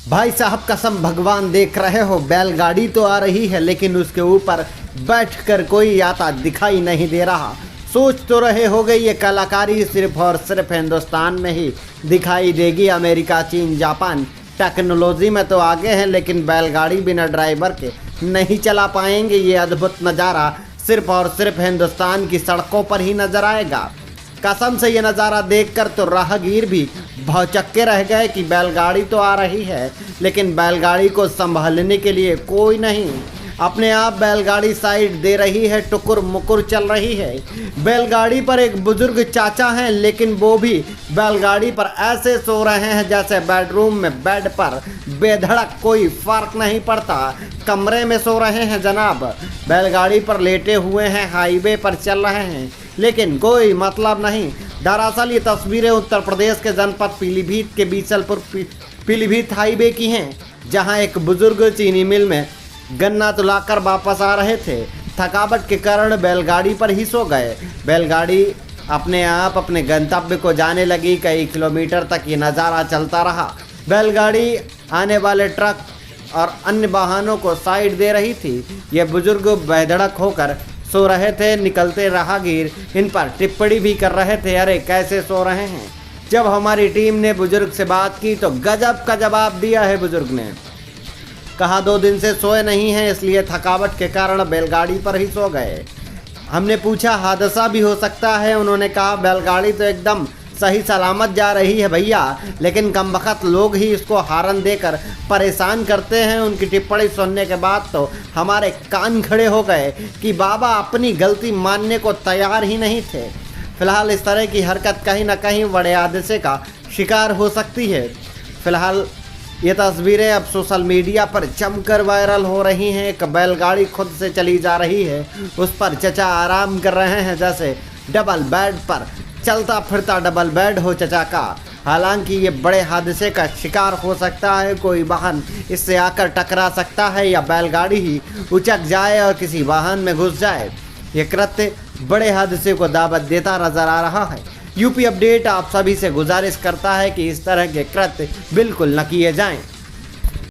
भाई साहब कसम भगवान देख रहे हो, बैलगाड़ी तो आ रही है लेकिन उसके ऊपर बैठकर कोई आता दिखाई नहीं दे रहा। सोच तो रहे हो गई ये कलाकारी सिर्फ और सिर्फ हिंदुस्तान में ही दिखाई देगी। अमेरिका, चीन, जापान टेक्नोलॉजी में तो आगे हैं लेकिन बैलगाड़ी बिना ड्राइवर के नहीं चला पाएंगे। ये अद्भुत नज़ारा सिर्फ और सिर्फ हिंदुस्तान की सड़कों पर ही नजर आएगा। कसम से ये नज़ारा देखकर तो राहगीर भी भौचक्के रह गए कि बैलगाड़ी तो आ रही है लेकिन बैलगाड़ी को संभालने के लिए कोई नहीं। अपने आप बैलगाड़ी साइड दे रही है, टुकुर मुकुर चल रही है। बैलगाड़ी पर एक बुजुर्ग चाचा हैं लेकिन वो भी बैलगाड़ी पर ऐसे सो रहे हैं जैसे बेडरूम में बेड पर बेधड़क कोई फर्क नहीं पड़ता। कमरे में सो रहे हैं जनाब, बैलगाड़ी पर लेटे हुए हैं, हाईवे पर चल रहे हैं लेकिन कोई मतलब नहीं। दरअसल ये तस्वीरें उत्तर प्रदेश के जनपद पीलीभीत के बीसलपुर पीलीभीत हाईवे की हैं, जहां एक बुजुर्ग चीनी मिल में गन्ना तुलाकर वापस आ रहे थे। थकावट के कारण बैलगाड़ी पर ही सो गए। बैलगाड़ी अपने आप अपने गंतव्य को जाने लगी। कई किलोमीटर तक ये नज़ारा चलता रहा। बैलगाड़ी आने वाले ट्रक और अन्य वाहनों को साइड दे रही थी। ये बुजुर्ग बेधड़क होकर सो रहे थे। निकलते राहगीर इन पर टिप्पणी भी कर रहे थे, अरे कैसे सो रहे हैं। जब हमारी टीम ने बुजुर्ग से बात की तो गजब का जवाब दिया है बुजुर्ग ने। कहा 2 दिन से सोए नहीं हैं इसलिए थकावट के कारण बैलगाड़ी पर ही सो गए। हमने पूछा हादसा भी हो सकता है, उन्होंने कहा बैलगाड़ी तो एकदम सही सलामत जा रही है भैया, लेकिन कमबख्त लोग ही इसको हारन देकर परेशान करते हैं। उनकी टिप्पणी सुनने के बाद तो हमारे कान खड़े हो गए कि बाबा अपनी गलती मानने को तैयार ही नहीं थे। फिलहाल इस तरह की हरकत कहीं ना कहीं बड़े हादसे का शिकार हो सकती है। फिलहाल ये तस्वीरें अब सोशल मीडिया पर जमकर वायरल हो रही हैं। एक बैलगाड़ी खुद से चली जा रही है, उस पर चचा आराम कर रहे हैं जैसे डबल बेड पर चलता फिरता डबल बेड हो चचा का। हालांकि ये बड़े हादसे का शिकार हो सकता है, कोई वाहन इससे आकर टकरा सकता है या बैलगाड़ी ही उचक जाए और किसी वाहन में घुस जाए। ये कृत्य बड़े हादसे को दावत देता नजर आ रहा है। यूपी अपडेट आप सभी से गुजारिश करता है कि इस तरह के कृत्य बिल्कुल न किए जाएं।